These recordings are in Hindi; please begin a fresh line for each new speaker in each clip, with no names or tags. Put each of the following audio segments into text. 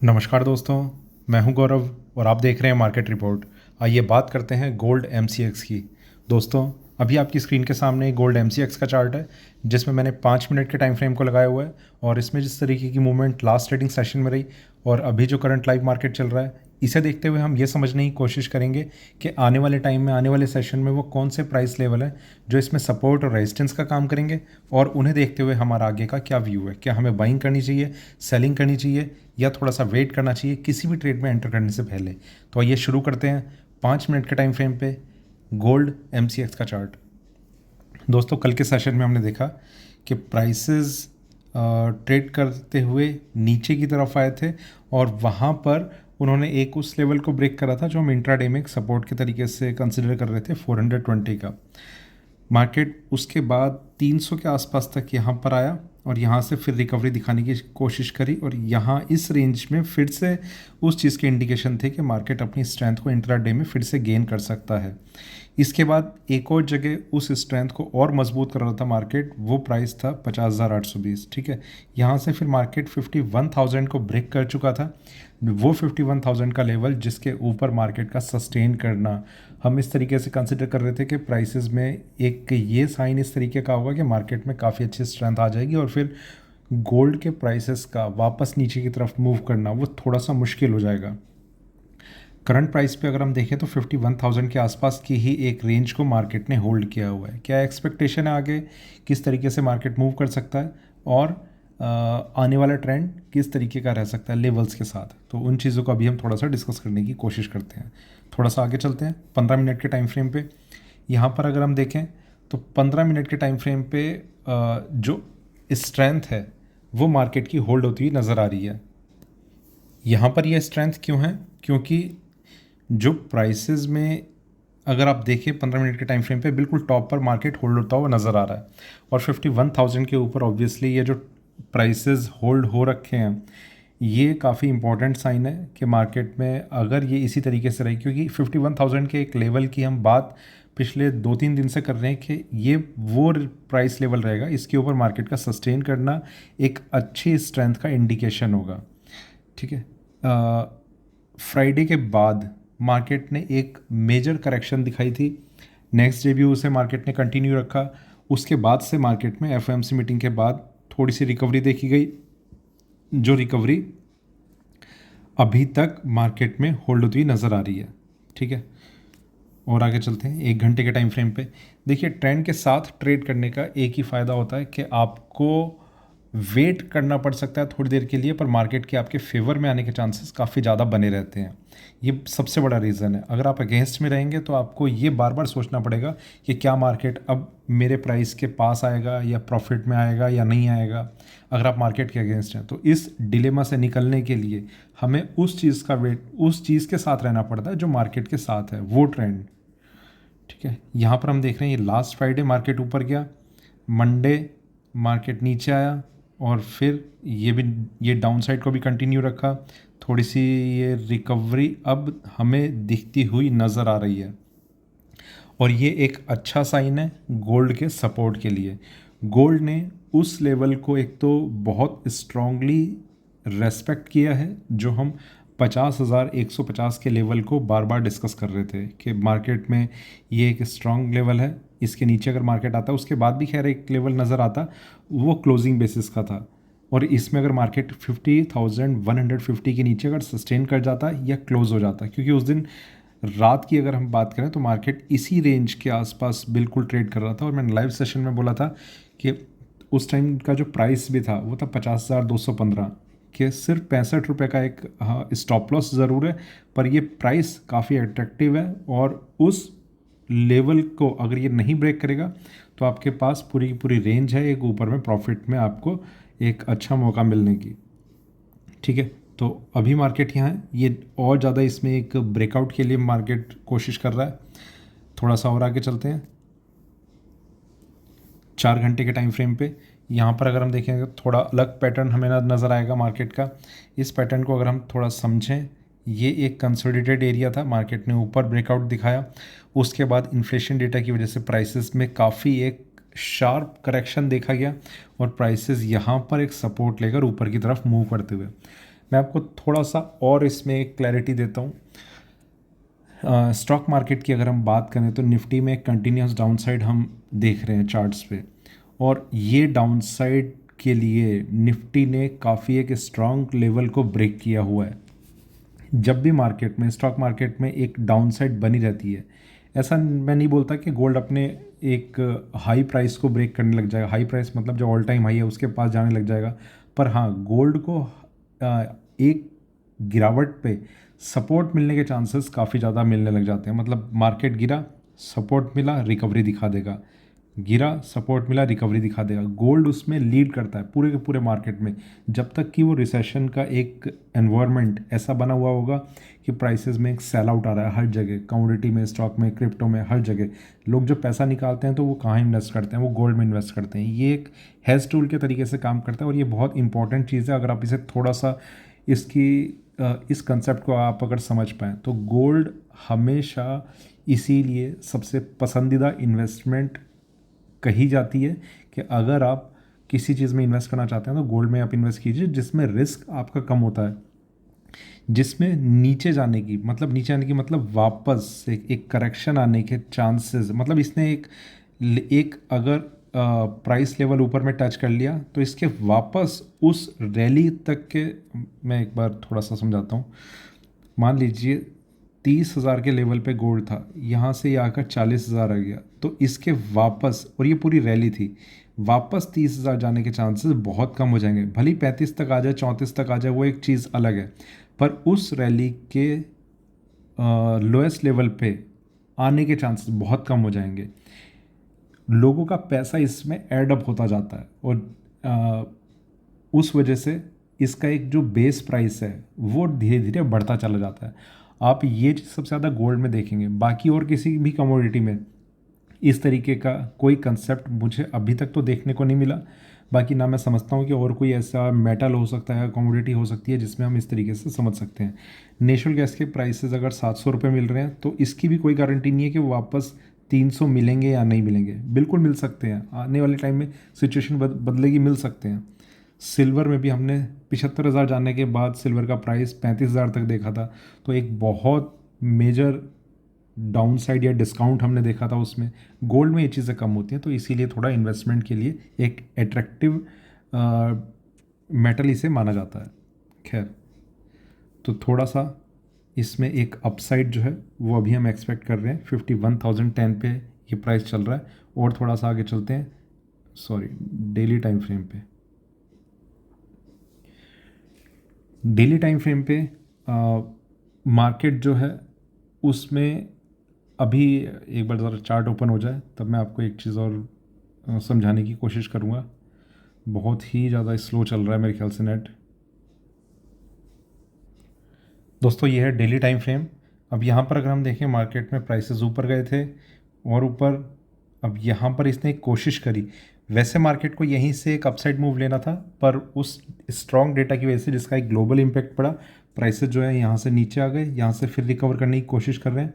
नमस्कार दोस्तों, मैं हूं गौरव और आप देख रहे हैं मार्केट रिपोर्ट। आइए बात करते हैं गोल्ड एमसीएक्स की। दोस्तों, अभी आपकी स्क्रीन के सामने गोल्ड एमसीएक्स का चार्ट है जिसमें मैंने 5 मिनट के टाइम फ्रेम को लगाया हुआ है और इसमें जिस तरीके की मूवमेंट लास्ट ट्रेडिंग सेशन में रही और अभी जो करंट लाइव मार्केट चल रहा है, इसे देखते हुए हम ये समझने की कोशिश करेंगे कि आने वाले टाइम में, आने वाले सेशन में वो कौन से प्राइस लेवल हैं जो इसमें सपोर्ट और रेजिस्टेंस का काम करेंगे और उन्हें देखते हुए हमारा आगे का क्या व्यू है। क्या हमें बाइंग करनी चाहिए, सेलिंग करनी चाहिए या थोड़ा सा वेट करना चाहिए किसी भी ट्रेड में एंटर करने से पहले। तो आइए शुरू करते हैं 5 मिनट के टाइम फ्रेम पे गोल्ड एमसीएक्स का चार्ट। दोस्तों, कल के सेशन में हमने देखा कि प्राइसेस ट्रेड करते हुए नीचे की तरफ आए थे और वहाँ पर उन्होंने एक उस लेवल को ब्रेक करा था जो हम इंट्राडे में एक सपोर्ट के तरीके से कंसिडर कर रहे थे, 420 का। मार्केट उसके बाद 300 के आसपास तक यहाँ पर आया और यहाँ से फिर रिकवरी दिखाने की कोशिश करी और यहाँ इस रेंज में फिर से उस चीज़ के इंडिकेशन थे कि मार्केट अपनी स्ट्रेंथ को इंट्राडे में फिर से गेन कर सकता है। इसके बाद एक और जगह उस स्ट्रेंथ को और मजबूत कर रहा था मार्केट, वो प्राइस था 50,820। ठीक है, यहाँ से फिर मार्केट 51,000 को ब्रेक कर चुका था। वो 51,000 का लेवल जिसके ऊपर मार्केट का सस्टेन करना हम इस तरीके से कंसिडर कर रहे थे कि प्राइसेस में एक ये साइन इस तरीके का होगा कि मार्केट में काफ़ी अच्छी स्ट्रेंथ आ जाएगी और फिर गोल्ड के प्राइसेस का वापस नीचे की तरफ मूव करना वो थोड़ा सा मुश्किल हो जाएगा। करंट प्राइस पे अगर हम देखें तो 51,000 के आसपास की ही एक रेंज को मार्केट ने होल्ड किया हुआ है। क्या एक्सपेक्टेशन है आगे किस तरीके से मार्केट मूव कर सकता है और आने वाला ट्रेंड किस तरीके का रह सकता है लेवल्स के साथ, तो उन चीज़ों को अभी हम थोड़ा सा डिस्कस करने की कोशिश करते हैं। थोड़ा सा आगे चलते हैं 15 मिनट के टाइम फ्रेम पे। यहाँ पर अगर हम देखें तो 15 मिनट के टाइम फ्रेम पे जो स्ट्रेंथ है वो मार्केट की होल्ड होती हुई नज़र आ रही है। यहाँ पर यह स्ट्रेंथ क्यों है? क्योंकि जो प्राइसेस में अगर आप देखें 15 मिनट के टाइम फ्रेम पे बिल्कुल टॉप पर मार्केट होल्ड होता हुआ नज़र आ रहा है और 51,000 के ऊपर ऑब्वियसली ये जो प्राइसेस होल्ड हो रखे हैं ये काफ़ी इंपॉर्टेंट साइन है कि मार्केट में अगर ये इसी तरीके से रही, क्योंकि 51,000 के एक लेवल की हम बात पिछले 2-3 दिन से कर रहे हैं कि ये वो प्राइस लेवल रहेगा, इसके ऊपर मार्केट का सस्टेन करना एक अच्छी स्ट्रेंथ का इंडिकेशन होगा। ठीक है, फ्राइडे के बाद मार्केट ने एक मेजर करेक्शन दिखाई थी, नेक्स्ट डे भी उसे मार्केट ने कंटिन्यू रखा। उसके बाद से मार्केट में एफओएमसी मीटिंग के बाद थोड़ी सी रिकवरी देखी गई, जो रिकवरी अभी तक मार्केट में होल्ड होती हुई नज़र आ रही है। ठीक है, और आगे चलते हैं 1 घंटे के टाइम फ्रेम पे। देखिए, ट्रेंड के साथ ट्रेड करने का एक ही फ़ायदा होता है कि आपको वेट करना पड़ सकता है थोड़ी देर के लिए, पर मार्केट के आपके फेवर में आने के चांसेस काफ़ी ज़्यादा बने रहते हैं। ये सबसे बड़ा रीज़न है। अगर आप अगेंस्ट में रहेंगे तो आपको ये बार बार सोचना पड़ेगा कि क्या मार्केट अब मेरे प्राइस के पास आएगा या प्रॉफिट में आएगा या नहीं आएगा। अगर आप मार्केट के अगेंस्ट हैं तो इस डिलेमा से निकलने के लिए हमें उस चीज़ का वेट, उस चीज़ के साथ रहना पड़ता है जो मार्केट के साथ है, वो ट्रेंड। ठीक है, यहाँ पर हम देख रहे हैं ये लास्ट फ्राइडे मार्केट ऊपर गया, मंडे मार्केट नीचे आया और फिर ये डाउन साइड को भी कंटिन्यू रखा। थोड़ी सी ये रिकवरी अब हमें दिखती हुई नज़र आ रही है और ये एक अच्छा साइन है गोल्ड के सपोर्ट के लिए। गोल्ड ने उस लेवल को एक तो बहुत स्ट्रांगली रेस्पेक्ट किया है जो हम 50,150 के लेवल को बार बार डिस्कस कर रहे थे कि मार्केट में ये एक स्ट्रांग लेवल है, इसके नीचे अगर मार्केट आता, उसके बाद भी खैर एक लेवल नज़र आता, वो क्लोजिंग बेसिस का था। और इसमें अगर मार्केट 50,150 के नीचे अगर सस्टेन कर जाता या क्लोज हो जाता, क्योंकि उस दिन रात की अगर हम बात करें तो मार्केट इसी रेंज के आसपास बिल्कुल ट्रेड कर रहा था और मैंने लाइव सेशन में बोला था कि उस टाइम का जो प्राइस भी था वो था 50,215 के, सिर्फ 65 रुपये का एक स्टॉप लॉस ज़रूर है, पर ये प्राइस काफ़ी अट्रैक्टिव है और उस लेवल को अगर ये नहीं ब्रेक करेगा तो आपके पास पूरी की पूरी रेंज है एक ऊपर में प्रॉफिट में आपको एक अच्छा मौका मिलने की। ठीक है, तो अभी मार्केट यहाँ है, ये और ज़्यादा इसमें एक ब्रेकआउट के लिए मार्केट कोशिश कर रहा है। थोड़ा सा और आगे चलते हैं 4 घंटे के टाइम फ्रेम पे। यहाँ पर अगर हम देखेंगे तो थोड़ा अलग पैटर्न हमें नज़र आएगा मार्केट का। इस पैटर्न को अगर हम थोड़ा समझें, ये एक कंसोलिडेटेड एरिया था, मार्केट ने ऊपर ब्रेकआउट दिखाया, उसके बाद इन्फ्लेशन डेटा की वजह से प्राइसेस में काफ़ी एक शार्प करेक्शन देखा गया और प्राइसेस यहाँ पर एक सपोर्ट लेकर ऊपर की तरफ मूव करते हुए मैं आपको थोड़ा सा और इसमें एक क्लैरिटी देता हूँ। स्टॉक मार्केट की अगर हम बात करें तो निफ्टी में कंटिन्यूस डाउनसाइड हम देख रहे हैं चार्ट्स पे, और ये डाउनसाइड के लिए निफ्टी ने काफ़ी एक स्ट्रांग लेवल को ब्रेक किया हुआ है। जब भी मार्केट में, स्टॉक मार्केट में एक डाउनसाइड बनी रहती है, ऐसा मैं नहीं बोलता कि गोल्ड अपने एक हाई प्राइस को ब्रेक करने लग जाएगा। हाई प्राइस मतलब जो ऑल टाइम हाई है उसके पास जाने लग जाएगा। पर हाँ, गोल्ड को एक गिरावट पे सपोर्ट मिलने के चांसेस काफ़ी ज़्यादा मिलने लग जाते हैं। मतलब मार्केट गिरा, सपोर्ट मिला, रिकवरी दिखा देगा, गिरा, सपोर्ट मिला, रिकवरी दिखा देगा। गोल्ड उसमें लीड करता है पूरे के पूरे मार्केट में, जब तक कि वो रिसेशन का एक एनवायरनमेंट ऐसा बना हुआ होगा कि प्राइसेस में एक सेल आउट आ रहा है हर जगह, कमोडिटी में, स्टॉक में, क्रिप्टो में, हर जगह। लोग जब पैसा निकालते हैं तो वो कहाँ इन्वेस्ट करते हैं? वो गोल्ड में इन्वेस्ट करते हैं। ये एक हेज टूल के तरीके से काम करता है और ये बहुत इंपॉर्टेंट चीज़ है। अगर आप इसे थोड़ा सा इस कंसेप्ट को आप अगर समझ पाएँ तो गोल्ड हमेशा इसीलिए सबसे पसंदीदा इन्वेस्टमेंट कही जाती है कि अगर आप किसी चीज़ में इन्वेस्ट करना चाहते हैं तो गोल्ड में आप इन्वेस्ट कीजिए, जिसमें रिस्क आपका कम होता है, जिसमें नीचे जाने की मतलब नीचे आने की मतलब वापस से एक करेक्शन आने के चांसेस, मतलब इसने एक अगर प्राइस लेवल ऊपर में टच कर लिया तो इसके वापस उस रैली तक के, मैं एक बार थोड़ा सा समझाता हूँ। मान लीजिए 30,000 के लेवल पे गोल्ड था, यहाँ से ये आकर 40,000 आ गया, तो इसके वापस, और ये पूरी रैली थी, वापस 30,000 जाने के चांसेस बहुत कम हो जाएंगे। भले 35 तक आ जाए, 34 तक आ जाए, वो एक चीज़ अलग है, पर उस रैली के लोएस्ट लेवल पे आने के चांसेस बहुत कम हो जाएंगे। लोगों का पैसा इसमें एड अप होता जाता है और उस वजह से इसका एक जो बेस प्राइस है वो धीरे धीरे बढ़ता चला जाता है। आप ये चीज़ सबसे ज़्यादा गोल्ड में देखेंगे, बाकी और किसी भी कमोडिटी में इस तरीके का कोई कंसेप्ट मुझे अभी तक तो देखने को नहीं मिला। बाकी ना मैं समझता हूँ कि और कोई ऐसा मेटल हो सकता है, कमोडिटी हो सकती है जिसमें हम इस तरीके से समझ सकते हैं। नेचुरल गैस के प्राइसेस अगर 700 रुपये मिल रहे हैं तो इसकी भी कोई गारंटी नहीं है कि वो वापस 300 मिलेंगे या नहीं मिलेंगे। बिल्कुल मिल सकते हैं, आने वाले टाइम में सिचुएशन बदलेगी, मिल सकते हैं। सिल्वर में भी हमने 75,000 जाने के बाद सिल्वर का प्राइस 35,000 तक देखा था, तो एक बहुत मेजर डाउन साइड या डिस्काउंट हमने देखा था उसमें। गोल्ड में ये चीज़ें कम होती हैं, तो इसीलिए थोड़ा इन्वेस्टमेंट के लिए एक एट्रैक्टिव मेटल इसे माना जाता है। खैर, तो थोड़ा सा इसमें एक अपसाइड जो है वो अभी हम एक्सपेक्ट कर रहे हैं। 51,010 पे ये प्राइस चल रहा है, और थोड़ा सा आगे चलते हैं, सॉरी, डेली टाइम फ्रेम पे। डेली टाइम फ्रेम पे मार्केट जो है उसमें अभी, एक बार ज़रा चार्ट ओपन हो जाए तब मैं आपको एक चीज़ और समझाने की कोशिश करूँगा। बहुत ही ज़्यादा स्लो चल रहा है मेरे ख्याल से नेट। दोस्तों, ये है डेली टाइम फ्रेम। अब यहाँ पर अगर हम देखें, मार्केट में प्राइसेस ऊपर गए थे और ऊपर, अब यहाँ पर इसने एक कोशिश करी। वैसे मार्केट को यहीं से एक अपसाइड मूव लेना था, पर उस स्ट्रॉन्ग डेटा की वजह से जिसका एक ग्लोबल इम्पैक्ट पड़ा, प्राइसेस जो है यहाँ से नीचे आ गए, यहाँ से फिर रिकवर करने की कोशिश कर रहे हैं।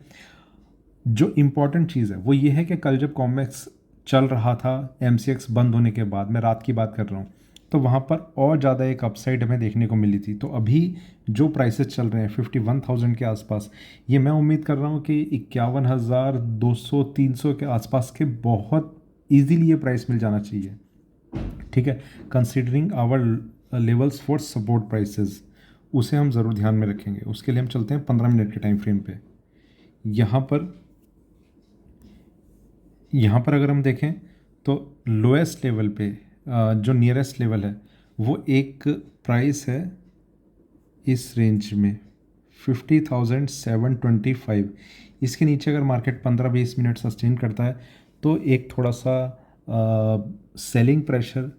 जो इम्पॉर्टेंट चीज़ है वो ये है कि कल जब कॉमेक्स चल रहा था, एमसीएक्स बंद होने के बाद, मैं रात की बात कर रहा हूँ, तो वहाँ पर और ज़्यादा एक अपसाइड हमें देखने को मिली थी। तो अभी जो प्राइसेस चल रहे हैं 51,000 के आसपास, ये मैं उम्मीद कर रहा हूँ कि 51,200 300 के आसपास के बहुत ईजीली ये प्राइस मिल जाना चाहिए। ठीक है, considering our levels for support prices, उसे हम ज़रूर ध्यान में रखेंगे। उसके लिए हम चलते हैं 15 मिनट के टाइम फ्रेम पे। यहाँ पर अगर हम देखें तो लोएस्ट लेवल पे जो नियरेस्ट लेवल है वो एक प्राइस है इस रेंज में 50,725। इसके नीचे अगर मार्केट 15-20 मिनट सस्टेन करता है तो एक थोड़ा सा सेलिंग प्रेशर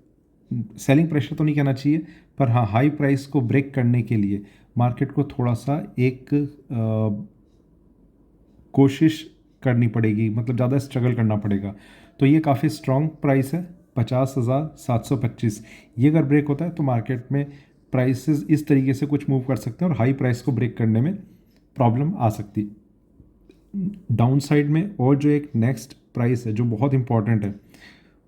तो नहीं कहना चाहिए, पर हाँ, हाई प्राइस को ब्रेक करने के लिए मार्केट को थोड़ा सा एक कोशिश करनी पड़ेगी, मतलब ज़्यादा स्ट्रगल करना पड़ेगा। तो ये काफ़ी स्ट्रॉन्ग प्राइस है 50,725। ये अगर ब्रेक होता है तो मार्केट में प्राइसेस इस तरीके से कुछ मूव कर सकते हैं और हाई प्राइस को ब्रेक करने में प्रॉब्लम आ सकती। डाउन साइड में और जो एक नेक्स्ट प्राइस है जो बहुत इंपॉर्टेंट है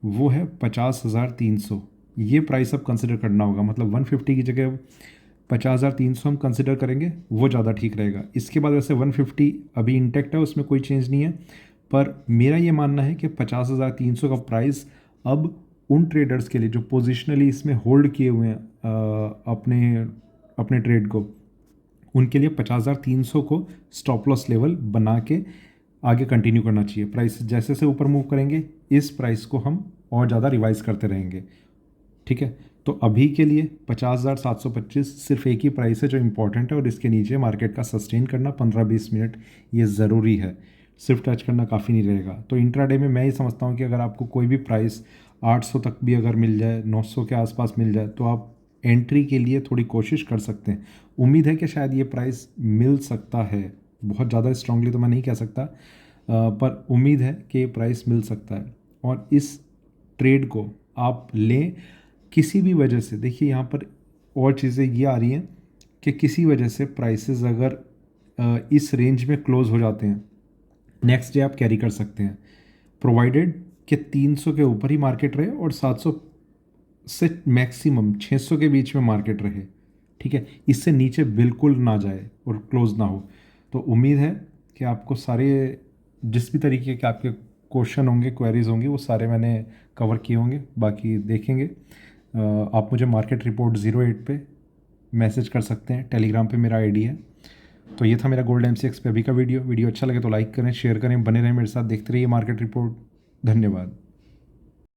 वो है 50,300। ये प्राइस अब कंसिडर करना होगा, मतलब 150 की जगह 50,300 हम कंसिडर करेंगे, वो ज़्यादा ठीक रहेगा। इसके बाद वैसे 150 अभी इंटैक्ट है, उसमें कोई चेंज नहीं है, पर मेरा ये मानना है कि 50,300 का प्राइस अब उन ट्रेडर्स के लिए जो पोजिशनली इसमें होल्ड किए हुए हैं अपने अपने ट्रेड को, उनके लिए 50,300 को स्टॉप लॉस लेवल बना के आगे कंटिन्यू करना चाहिए। प्राइस जैसे जैसे ऊपर मूव करेंगे, इस प्राइस को हम और ज़्यादा रिवाइज करते रहेंगे। ठीक है, तो अभी के लिए 50,725 सिर्फ एक ही प्राइस है जो इंपॉर्टेंट है, और इसके नीचे मार्केट का सस्टेन करना 15-20 मिनट ये ज़रूरी है, सिर्फ टच करना काफ़ी नहीं रहेगा। तो इंट्राडे में मैं ये समझता हूँ कि अगर आपको कोई भी प्राइस 800 तक भी अगर मिल जाए, 900 के आसपास मिल जाए, तो आप एंट्री के लिए थोड़ी कोशिश कर सकते हैं। उम्मीद है कि शायद ये प्राइस मिल सकता है, बहुत ज़्यादा स्ट्रांगली तो मैं नहीं कह सकता, पर उम्मीद है कि ये प्राइस मिल सकता है। और इस ट्रेड को आप लें किसी भी वजह से। देखिए यहाँ पर और चीज़ें ये आ रही हैं कि किसी वजह से प्राइसेस अगर इस रेंज में क्लोज हो जाते हैं, नेक्स्ट डे आप कैरी कर सकते हैं, प्रोवाइडेड कि 300 के ऊपर ही मार्केट रहे और 700 से मैक्सिमम 600 के बीच में मार्केट रहे। ठीक है, इससे नीचे बिल्कुल ना जाए और क्लोज ना हो। तो उम्मीद है कि आपको सारे जिस भी तरीके के आपके क्वेश्चन होंगे, क्वेरीज होंगी, वो सारे मैंने कवर किए होंगे। बाकी देखेंगे। आप मुझे मार्केट रिपोर्ट 08 पे मैसेज कर सकते हैं, टेलीग्राम पे मेरा आईडी है। तो ये था मेरा गोल्ड MCX पे अभी का वीडियो अच्छा लगे तो लाइक करें, शेयर करें, बने रहें मेरे साथ, देखते रहिए मार्केट रिपोर्ट। धन्यवाद।